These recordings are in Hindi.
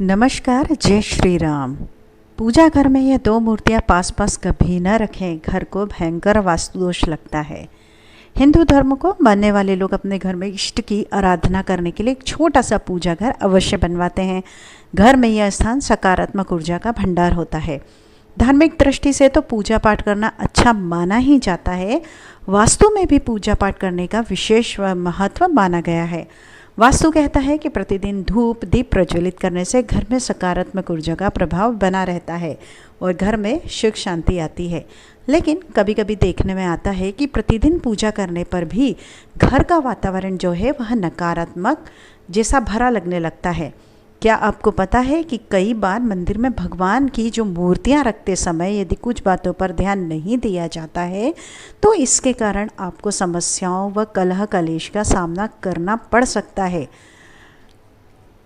नमस्कार, जय श्री राम। पूजा घर में ये दो मूर्तियाँ पास पास कभी न रखें, घर को भयंकर वास्तु दोष लगता है। हिंदू धर्म को मानने वाले लोग अपने घर में इष्ट की आराधना करने के लिए एक छोटा सा पूजा घर अवश्य बनवाते हैं। घर में यह स्थान सकारात्मक ऊर्जा का भंडार होता है। धार्मिक दृष्टि से तो पूजा पाठ करना अच्छा माना ही जाता है। वास्तु में भी पूजा पाठ करने का विशेष महत्व माना गया है। वास्तु कहता है कि प्रतिदिन धूप दीप प्रज्वलित करने से घर में सकारात्मक ऊर्जा का प्रभाव बना रहता है और घर में सुख शांति आती है। लेकिन कभी कभी देखने में आता है कि प्रतिदिन पूजा करने पर भी घर का वातावरण जो है वह नकारात्मक जैसा भरा लगने लगता है। क्या आपको पता है कि कई बार मंदिर में भगवान की जो मूर्तियां रखते समय यदि कुछ बातों पर ध्यान नहीं दिया जाता है तो इसके कारण आपको समस्याओं व कलह कलेश का सामना करना पड़ सकता है।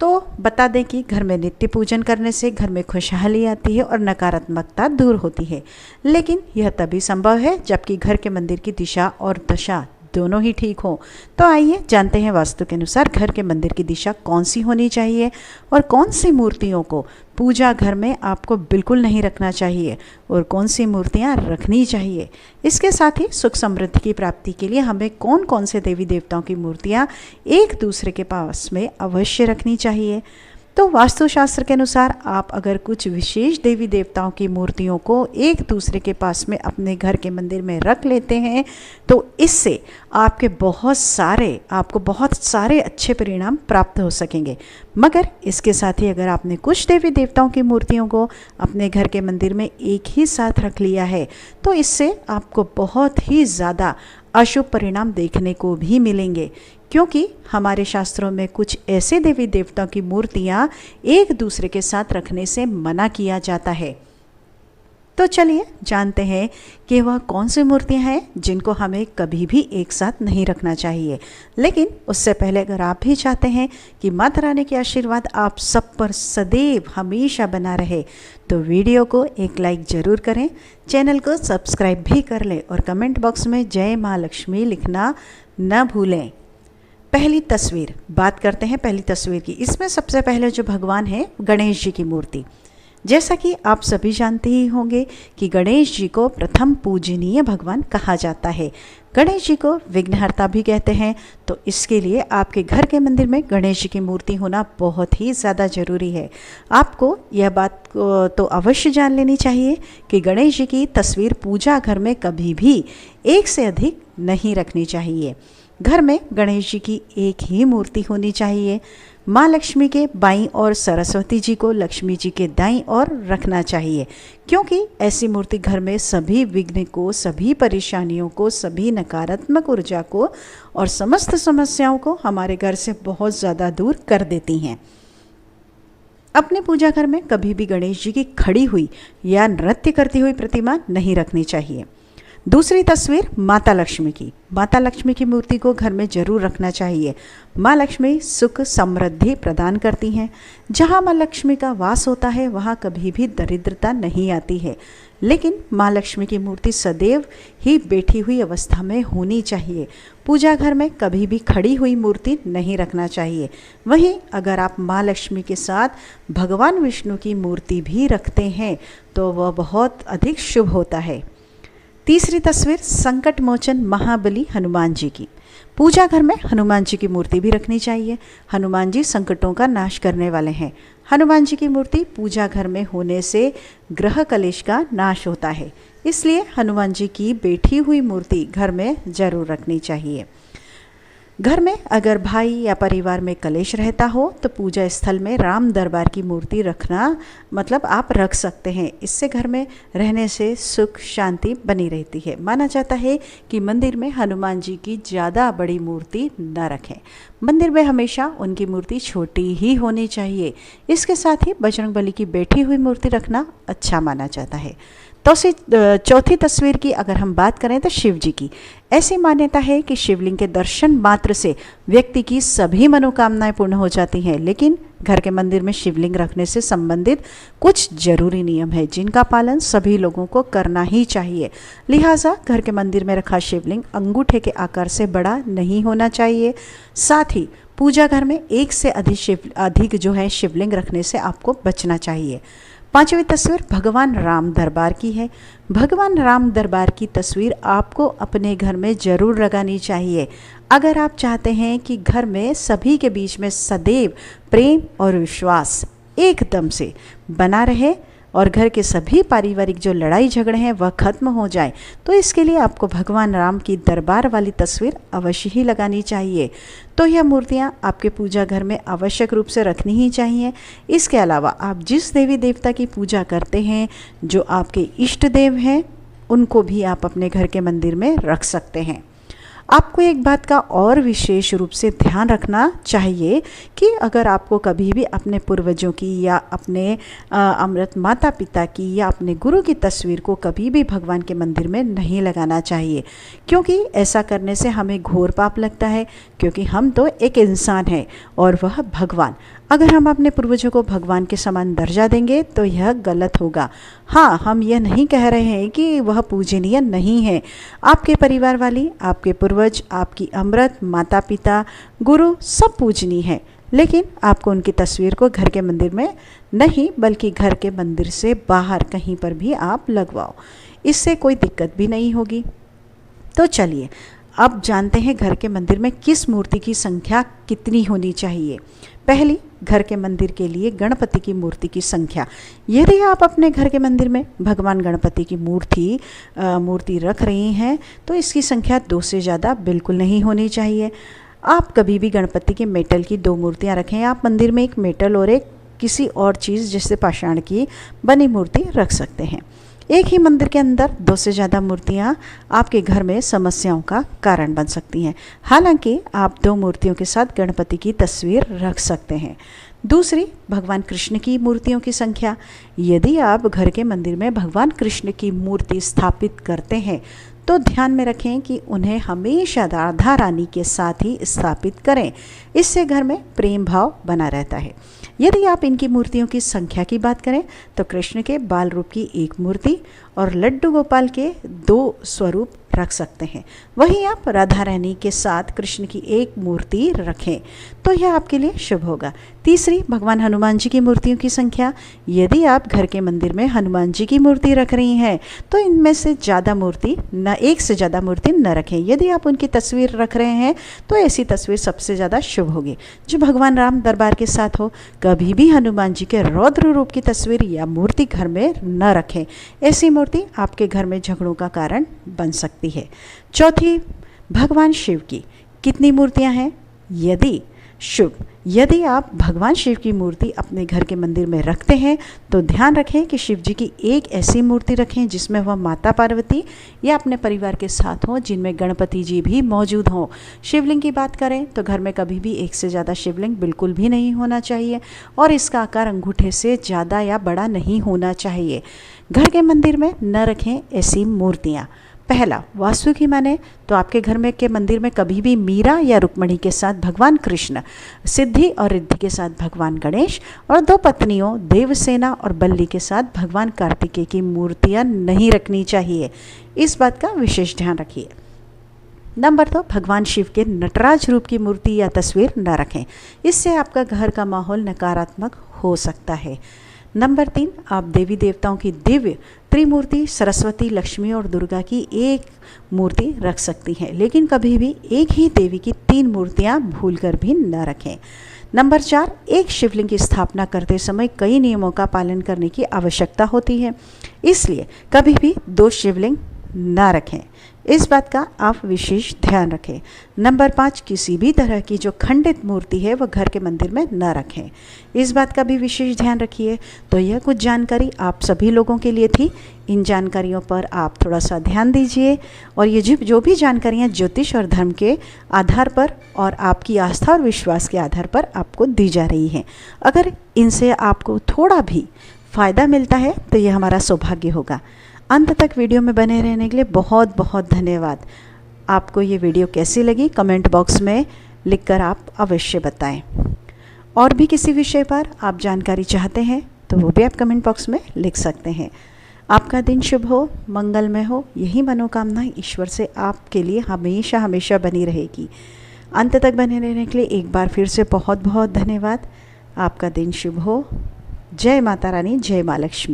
तो बता दें कि घर में नित्य पूजन करने से घर में खुशहाली आती है और नकारात्मकता दूर होती है। लेकिन यह तभी संभव है जबकि घर के मंदिर की दिशा और दशा दोनों ही ठीक हो। तो आइए जानते हैं वास्तु के अनुसार घर के मंदिर की दिशा कौन सी होनी चाहिए और कौन सी मूर्तियों को पूजा घर में आपको बिल्कुल नहीं रखना चाहिए और कौन सी मूर्तियां रखनी चाहिए। इसके साथ ही सुख समृद्धि की प्राप्ति के लिए हमें कौन कौन से देवी देवताओं की मूर्तियां एक दूसरे के पास में अवश्य रखनी चाहिए। तो वास्तुशास्त्र के अनुसार आप अगर कुछ विशेष देवी देवताओं की मूर्तियों को एक दूसरे के पास में अपने घर के मंदिर में रख लेते हैं तो इससे आपको बहुत सारे अच्छे परिणाम प्राप्त हो सकेंगे। मगर इसके साथ ही अगर आपने कुछ देवी देवताओं की मूर्तियों को अपने घर के मंदिर में एक ही साथ रख लिया है तो इससे आपको बहुत ही ज़्यादा अशुभ परिणाम देखने को भी मिलेंगे, क्योंकि हमारे शास्त्रों में कुछ ऐसे देवी देवताओं की मूर्तियां एक दूसरे के साथ रखने से मना किया जाता है। तो चलिए जानते हैं कि वह कौन सी मूर्तियां हैं जिनको हमें कभी भी एक साथ नहीं रखना चाहिए। लेकिन उससे पहले अगर आप भी चाहते हैं कि माता रानी के आशीर्वाद आप सब पर सदैव हमेशा बना रहे तो वीडियो को एक लाइक ज़रूर करें, चैनल को सब्सक्राइब भी कर लें और कमेंट बॉक्स में जय माँ लक्ष्मी लिखना न भूलें। पहली तस्वीर, बात करते हैं पहली तस्वीर की। इसमें सबसे पहले जो भगवान है गणेश जी की मूर्ति। जैसा कि आप सभी जानते ही होंगे कि गणेश जी को प्रथम पूजनीय भगवान कहा जाता है। गणेश जी को विघ्नहर्ता भी कहते हैं। तो इसके लिए आपके घर के मंदिर में गणेश जी की मूर्ति होना बहुत ही ज़्यादा ज़रूरी है। आपको यह बात तो अवश्य जान लेनी चाहिए कि गणेश जी की तस्वीर पूजा घर में कभी भी एक से अधिक नहीं रखनी चाहिए। घर में गणेश जी की एक ही मूर्ति होनी चाहिए। माँ लक्ष्मी के बाईं और सरस्वती जी को लक्ष्मी जी के दाईं ओर रखना चाहिए, क्योंकि ऐसी मूर्ति घर में सभी विघ्न को, सभी परेशानियों को, सभी नकारात्मक ऊर्जा को और समस्त समस्याओं को हमारे घर से बहुत ज़्यादा दूर कर देती हैं। अपने पूजा घर में कभी भी गणेश जी की खड़ी हुई या नृत्य करती हुई प्रतिमा नहीं रखनी चाहिए। दूसरी तस्वीर माता लक्ष्मी की। माता लक्ष्मी की मूर्ति को घर में जरूर रखना चाहिए। माँ लक्ष्मी सुख समृद्धि प्रदान करती हैं। जहाँ माँ लक्ष्मी का वास होता है वहाँ कभी भी दरिद्रता नहीं आती है। लेकिन माँ लक्ष्मी की मूर्ति सदैव ही बैठी हुई अवस्था में होनी चाहिए। पूजा घर में कभी भी खड़ी हुई मूर्ति नहीं रखना चाहिए। वहीं अगर आप माँ लक्ष्मी के साथ भगवान विष्णु की मूर्ति भी रखते हैं तो वह बहुत अधिक शुभ होता है। तीसरी तस्वीर संकट मोचन महाबली हनुमान जी की। पूजा घर में हनुमान जी की मूर्ति भी रखनी चाहिए। हनुमान जी संकटों का नाश करने वाले हैं। हनुमान जी की मूर्ति पूजा घर में होने से ग्रह कलेश का नाश होता है, इसलिए हनुमान जी की बैठी हुई मूर्ति घर में जरूर रखनी चाहिए। घर में अगर भाई या परिवार में कलेश रहता हो तो पूजा स्थल में राम दरबार की मूर्ति रखना आप रख सकते हैं। इससे घर में रहने से सुख शांति बनी रहती है। माना जाता है कि मंदिर में हनुमान जी की ज़्यादा बड़ी मूर्ति न रखें। मंदिर में हमेशा उनकी मूर्ति छोटी ही होनी चाहिए। इसके साथ ही बजरंगबली की बैठी हुई मूर्ति रखना अच्छा माना जाता है। तो चौथी तस्वीर की अगर हम बात करें तो शिव जी की। ऐसी मान्यता है कि शिवलिंग के दर्शन मात्र से व्यक्ति की सभी मनोकामनाएं पूर्ण हो जाती हैं। लेकिन घर के मंदिर में शिवलिंग रखने से संबंधित कुछ जरूरी नियम है जिनका पालन सभी लोगों को करना ही चाहिए। लिहाजा घर के मंदिर में रखा शिवलिंग अंगूठे के आकार से बड़ा नहीं होना चाहिए। साथ ही पूजा घर में एक से अधिक जो है शिवलिंग रखने से आपको बचना चाहिए। पांचवी तस्वीर भगवान राम दरबार की है। भगवान राम दरबार की तस्वीर आपको अपने घर में जरूर लगानी चाहिए अगर आप चाहते हैं कि घर में सभी के बीच में सदैव प्रेम और विश्वास एकदम से बना रहे और घर के सभी पारिवारिक जो लड़ाई झगड़े हैं वह खत्म हो जाए। तो इसके लिए आपको भगवान राम की दरबार वाली तस्वीर अवश्य ही लगानी चाहिए। तो यह मूर्तियाँ आपके पूजा घर में आवश्यक रूप से रखनी ही चाहिए। इसके अलावा आप जिस देवी देवता की पूजा करते हैं, जो आपके इष्ट देव हैं, उनको भी आप अपने घर के मंदिर में रख सकते हैं। आपको एक बात का और विशेष रूप से ध्यान रखना चाहिए कि अगर आपको कभी भी अपने पूर्वजों की या अपने अमृत माता पिता की या अपने गुरु की तस्वीर को कभी भी भगवान के मंदिर में नहीं लगाना चाहिए, क्योंकि ऐसा करने से हमें घोर पाप लगता है, क्योंकि हम तो एक इंसान हैं और वह भगवान। अगर हम अपने पूर्वजों को भगवान के समान दर्जा देंगे तो यह गलत होगा। हाँ, हम यह नहीं कह रहे हैं कि वह पूजनीय नहीं है। आपके परिवार वाली, आपके पूर्वज, आपकी अमृत माता पिता, गुरु सब पूजनीय है, लेकिन आपको उनकी तस्वीर को घर के मंदिर में नहीं बल्कि घर के मंदिर से बाहर कहीं पर भी आप लगवाओ, इससे कोई दिक्कत भी नहीं होगी। तो चलिए अब जानते हैं घर के मंदिर में किस मूर्ति की संख्या कितनी होनी चाहिए। पहली, घर के मंदिर के लिए गणपति की मूर्ति की संख्या। यदि आप अपने घर के मंदिर में भगवान गणपति की मूर्ति रख रही हैं तो इसकी संख्या 2 से ज़्यादा बिल्कुल नहीं होनी चाहिए। आप कभी भी गणपति के मेटल की 2 मूर्तियां रखें। आप मंदिर में एक मेटल और एक किसी और चीज़ जैसे पाषाण की बनी मूर्ति रख सकते हैं। एक ही मंदिर के अंदर 2 से ज़्यादा मूर्तियाँ आपके घर में समस्याओं का कारण बन सकती हैं। हालांकि आप 2 मूर्तियों के साथ गणपति की तस्वीर रख सकते हैं। दूसरी, भगवान कृष्ण की मूर्तियों की संख्या। यदि आप घर के मंदिर में भगवान कृष्ण की मूर्ति स्थापित करते हैं तो ध्यान में रखें कि उन्हें हमेशा राधा रानी के साथ ही स्थापित करें। इससे घर में प्रेम भाव बना रहता है। यदि आप इनकी मूर्तियों की संख्या की बात करें तो कृष्ण के बाल रूप की 1 मूर्ति और लड्डू गोपाल के 2 स्वरूप रख सकते हैं। वहीं आप राधा रानी के साथ कृष्ण की 1 मूर्ति रखें तो यह आपके लिए शुभ होगा। तीसरी, भगवान हनुमान जी की मूर्तियों की संख्या। यदि आप घर के मंदिर में हनुमान जी की मूर्ति रख रही हैं तो इनमें से ज़्यादा मूर्ति न एक से ज़्यादा मूर्ति न रखें। यदि आप उनकी तस्वीर रख रहे हैं तो ऐसी तस्वीर सबसे ज़्यादा शुभ होगी। जो भगवान राम दरबार के साथ हो, कभी भी हनुमान जी के रौद्र रूप की तस्वीर या मूर्ति घर में न रखें। ऐसी मूर्ति आपके घर में झगड़ों का कारण बन सकती है। चौथी, भगवान शिव की कितनी मूर्तियां हैं? यदि आप भगवान शिव की मूर्ति अपने घर के मंदिर में रखते हैं तो ध्यान रखें कि शिव जी की एक ऐसी मूर्ति रखें जिसमें वह माता पार्वती या अपने परिवार के साथ हों, जिनमें गणपति जी भी मौजूद हों। शिवलिंग की बात करें तो घर में कभी भी 1 से ज़्यादा शिवलिंग बिल्कुल भी नहीं होना चाहिए और इसका आकार अंगूठे से ज़्यादा या बड़ा नहीं होना चाहिए। घर के मंदिर में न रखें ऐसी मूर्तियाँ। पहला, वास्तु की माने तो आपके घर में के मंदिर में कभी भी मीरा या रुक्मणी के साथ भगवान कृष्ण, सिद्धि और रिद्धि के साथ भगवान गणेश और 2 पत्नियों देवसेना और बल्ली के साथ भगवान कार्तिकेय की मूर्तियां नहीं रखनी चाहिए। इस बात का विशेष ध्यान रखिए। नंबर 2, भगवान शिव के नटराज रूप की मूर्ति या तस्वीर न रखें। इससे आपका घर का माहौल नकारात्मक हो सकता है। नंबर 3, आप देवी देवताओं की दिव्य त्रिमूर्ति सरस्वती, लक्ष्मी और दुर्गा की 1 मूर्ति रख सकती हैं, लेकिन कभी भी एक ही देवी की 3 मूर्तियां भूलकर भी न रखें। नंबर 4, एक शिवलिंग की स्थापना करते समय कई नियमों का पालन करने की आवश्यकता होती है, इसलिए कभी भी 2 शिवलिंग न रखें। इस बात का आप विशेष ध्यान रखें। नंबर 5, किसी भी तरह की जो खंडित मूर्ति है वह घर के मंदिर में न रखें। इस बात का भी विशेष ध्यान रखिए। तो यह कुछ जानकारी आप सभी लोगों के लिए थी। इन जानकारियों पर आप थोड़ा सा ध्यान दीजिए और ये जो भी जानकारियाँ ज्योतिष और धर्म के आधार पर और आपकी आस्था और विश्वास के आधार पर आपको दी जा रही हैं, अगर इनसे आपको थोड़ा भी फ़ायदा मिलता है तो यह हमारा सौभाग्य होगा। अंत तक वीडियो में बने रहने के लिए बहुत बहुत धन्यवाद। आपको ये वीडियो कैसी लगी कमेंट बॉक्स में लिखकर आप अवश्य बताएं। और भी किसी विषय पर आप जानकारी चाहते हैं तो वो भी आप कमेंट बॉक्स में लिख सकते हैं। आपका दिन शुभ हो, मंगलमय हो, यही मनोकामना ईश्वर से आपके लिए हमेशा हमेशा बनी रहेगी। अंत तक बने रहने के लिए एक बार फिर से बहुत बहुत धन्यवाद। आपका दिन शुभ हो। जय माता रानी, जय माँ लक्ष्मी।